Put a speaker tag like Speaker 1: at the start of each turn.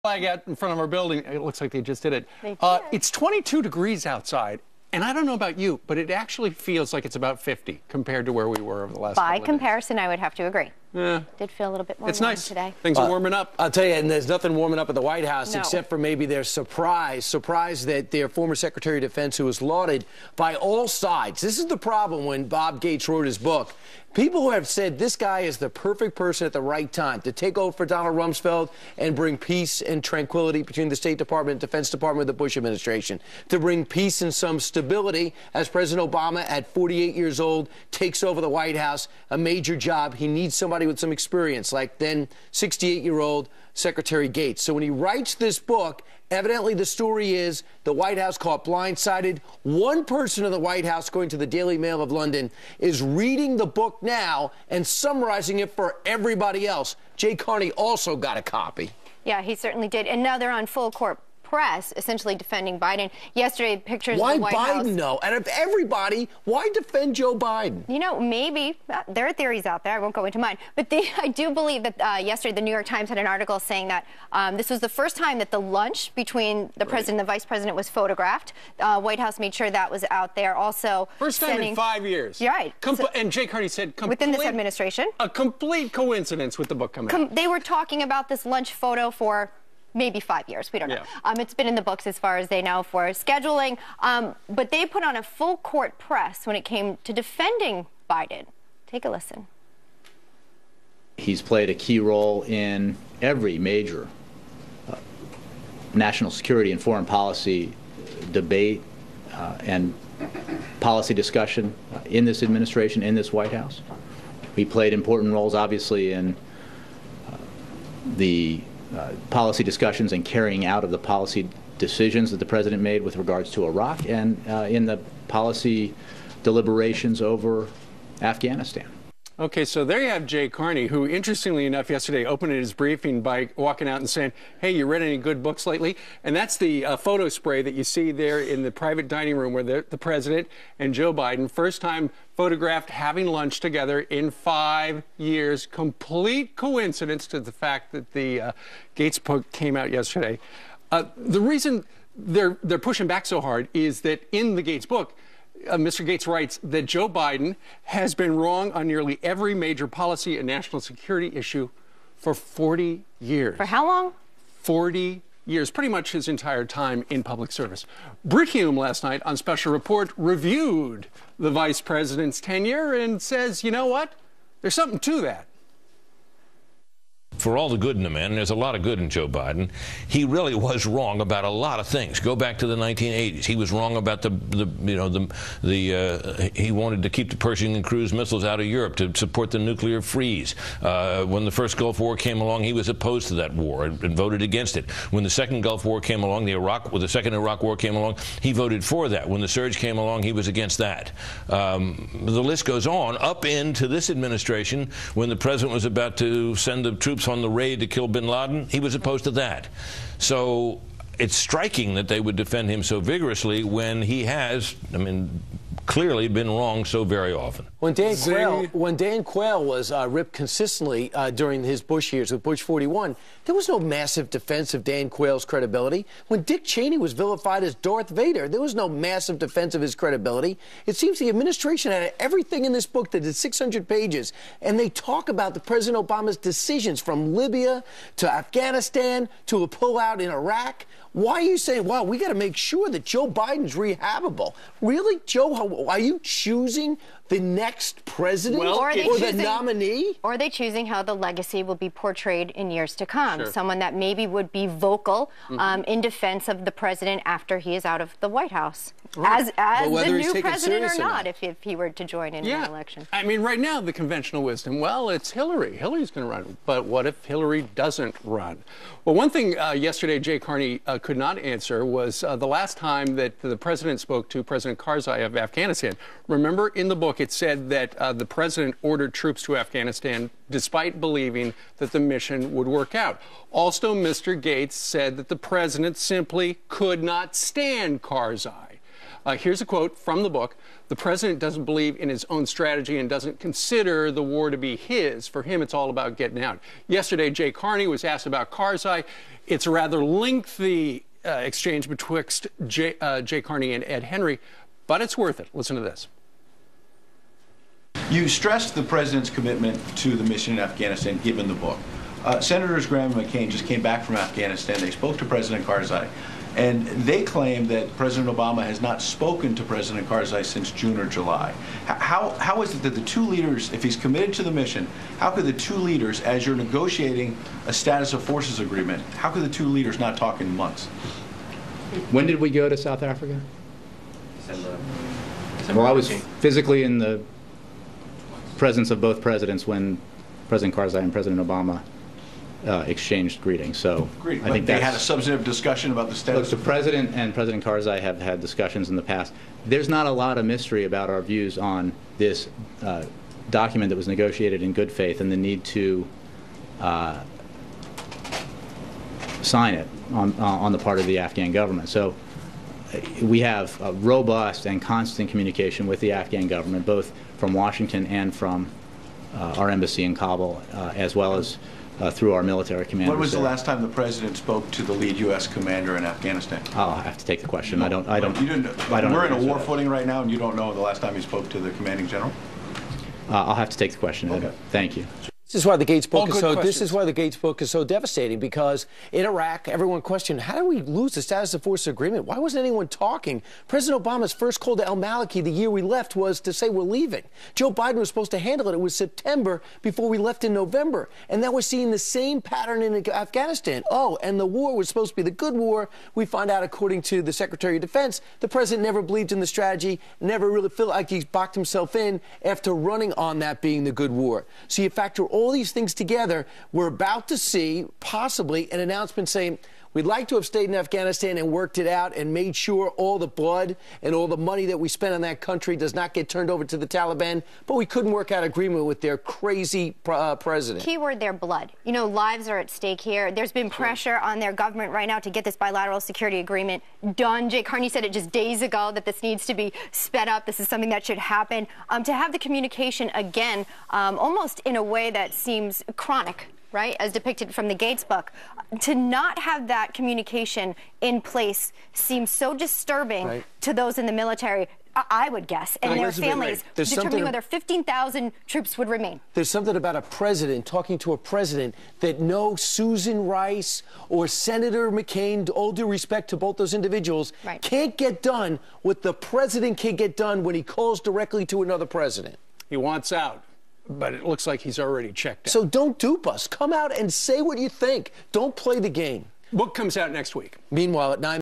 Speaker 1: Flag out in front of our building. It looks like they just did it. It's 22 degrees outside, and I don't know about you, but it actually feels like it's about 50 compared to where we were over the last couple of days.
Speaker 2: By comparison, I would have to agree.
Speaker 1: Yeah.
Speaker 2: Did feel a little bit more
Speaker 1: it's
Speaker 2: warm
Speaker 1: nice
Speaker 2: today.
Speaker 1: Things are warming up.
Speaker 3: I'll tell you, and there's nothing warming up at the White House
Speaker 2: No.
Speaker 3: except for maybe their surprise that their former Secretary of Defense, who was lauded by all sides. This is the problem when Bob Gates wrote his book. People who have said this guy is the perfect person at the right time to take over for Donald Rumsfeld and bring peace and tranquility between the State Department and Defense Department of the Bush administration, to bring peace and some stability as President Obama, at 48 years old, takes over the White House, a major job. He needs somebody with some experience, like then 68-year-old Secretary Gates. So when he writes this book, evidently the story is the White House caught blindsided. One person in the White House, according to the Daily Mail of London, is reading the book now and summarizing it for everybody else. Jay Carney also got a copy.
Speaker 2: Yeah, he certainly did. And now they're on full court press, essentially defending Biden. Yesterday, pictures of the White House. Why
Speaker 3: Biden, though? And of everybody, why defend Joe Biden?
Speaker 2: You know, maybe. There are theories out there. I won't go into mine. But I do believe that yesterday the New York Times had an article saying that this was the first time that the lunch between the president and the vice president was photographed. White House made sure that was out there. Also,
Speaker 1: first time in 5 years.
Speaker 2: You're right.
Speaker 1: And Jay Carney said
Speaker 2: within this administration.
Speaker 1: A complete coincidence with the book coming out.
Speaker 2: They were talking about this lunch photo for maybe 5 years. We don't know. It's been in the books as far as they know for scheduling. But they put on a full court press when it came to defending Biden. Take a listen.
Speaker 4: He's played a key role in every major national security and foreign policy debate and policy discussion in this administration, in this White House. He played important roles, obviously, in the policy discussions and carrying out of the policy decisions that the president made with regards to Iraq and in the policy deliberations over Afghanistan.
Speaker 1: Okay, so there you have Jay Carney, who, interestingly enough, yesterday opened his briefing by walking out and saying, hey, you read any good books lately? And that's the photo spray that you see there in the private dining room where the president and Joe Biden, first time photographed having lunch together in 5 years. Complete coincidence to the fact that the Gates book came out yesterday. The reason they're pushing back so hard is that in the Gates book, Mr. Gates writes that Joe Biden has been wrong on nearly every major policy and national security issue for 40 years.
Speaker 2: For how long?
Speaker 1: 40 years, pretty much his entire time in public service. Brit Hume last night on Special Report reviewed the vice president's tenure and says, you know what? There's something to that.
Speaker 5: For all the good in the man, and there's a lot of good in Joe Biden, he really was wrong about a lot of things. Go back to the 1980s. He was wrong about he wanted to keep the Pershing and cruise missiles out of Europe to support the nuclear freeze. When the first Gulf War came along, he was opposed to that war and voted against it. When the second Gulf War came along, the second Iraq War came along, he voted for that. When the surge came along, he was against that. The list goes on up into this administration. When the president was about to send the troops on the raid to kill bin Laden, he was opposed to that. So it's striking that they would defend him so vigorously when he has, clearly been wrong so very often.
Speaker 3: When Dan Quayle was ripped consistently during his Bush years with Bush 41, there was no massive defense of Dan Quayle's credibility. When Dick Cheney was vilified as Darth Vader, there was no massive defense of his credibility. It seems the administration had everything in this book that is 600 pages, and they talk about the President Obama's decisions from Libya to Afghanistan to a pullout in Iraq. Why are you saying, wow, we got to make sure that Joe Biden's rehabable? Really, Joe, are you choosing the next president or the nominee?
Speaker 2: Or are they choosing how the legacy will be portrayed in years to come? Sure. Someone that maybe would be vocal in defense of the president after he is out of the White House. Right. As the new president or not, if he were to join in an election.
Speaker 1: Right now, the conventional wisdom, well, it's Hillary. Hillary's going to run. But what if Hillary doesn't run? Well, one thing yesterday Jay Carney could not answer was the last time that the president spoke to President Karzai of Afghanistan. Remember, in the book, it said that the president ordered troops to Afghanistan despite believing that the mission would work out. Also, Mr. Gates said that the president simply could not stand Karzai. Here's a quote from the book. The president doesn't believe in his own strategy and doesn't consider the war to be his. For him, it's all about getting out. Yesterday, Jay Carney was asked about Karzai. It's a rather lengthy exchange betwixt Jay Carney and Ed Henry, but it's worth it. Listen to this.
Speaker 6: You stressed the president's commitment to the mission in Afghanistan, given the book. Senators Graham and McCain just came back from Afghanistan. They spoke to President Karzai, and they claim that President Obama has not spoken to President Karzai since June or July. How is it that the two leaders, if he's committed to the mission, how could the two leaders, as you're negotiating a status of forces agreement, how could the two leaders not talk in months?
Speaker 4: When did we go to South Africa?
Speaker 7: December.
Speaker 4: Well, I was physically in the presence of both presidents when President Karzai and President Obama exchanged greetings. So
Speaker 6: Agreed.
Speaker 4: I think
Speaker 6: they had a substantive discussion about the status.
Speaker 4: Look, the president and President Karzai have had discussions in the past. There's not a lot of mystery about our views on this document that was negotiated in good faith and the need to sign it on the part of the Afghan government. So we have a robust and constant communication with the Afghan government, both from Washington and from our embassy in Kabul, as well as through our military commanders.
Speaker 6: When was the last time the president spoke to the lead U.S. commander in Afghanistan?
Speaker 4: I'll have to take the question. I don't.
Speaker 6: We're in a war footing right now, and you don't know the last time he spoke to the commanding general?
Speaker 4: I'll have to take the question.
Speaker 6: Okay.
Speaker 4: Thank you.
Speaker 3: This is why the Gates book is so.
Speaker 1: Questions.
Speaker 3: This is why the Gates book is so devastating, because in Iraq, everyone questioned, how did we lose the status of forces agreement? Why wasn't anyone talking? President Obama's first call to al-Maliki the year we left was to say we're leaving. Joe Biden was supposed to handle it. It was September before we left in November, and now we're seeing the same pattern in Afghanistan. Oh, and the war was supposed to be the good war. We find out, according to the Secretary of Defense, the president never believed in the strategy, never really felt like he's boxed himself in after running on that being the good war. So you factor all these things together, we're about to see possibly an announcement saying we'd like to have stayed in Afghanistan and worked it out and made sure all the blood and all the money that we spent on that country does not get turned over to the Taliban, but we couldn't work out agreement with their crazy president.
Speaker 2: Keyword, their blood. You know, lives are at stake here. There's been pressure on their government right now to get this bilateral security agreement done. Jay Carney said it just days ago that this needs to be sped up. This is something that should happen. To have the communication again, almost in a way that seems chronic, right, as depicted from the Gates book. To not have that communication in place seems so disturbing to those in the military, I would guess, and their families, determining whether 15,000 troops would remain.
Speaker 3: There's something about a president talking to a president that no Susan Rice or Senator McCain, all due respect to both those individuals, can't get done what the president can get done when he calls directly to another president.
Speaker 1: He wants out, but it looks like he's already checked out.
Speaker 3: So don't dupe us. Come out and say what you think. Don't play the game.
Speaker 1: Book comes out next week.
Speaker 3: Meanwhile, at 9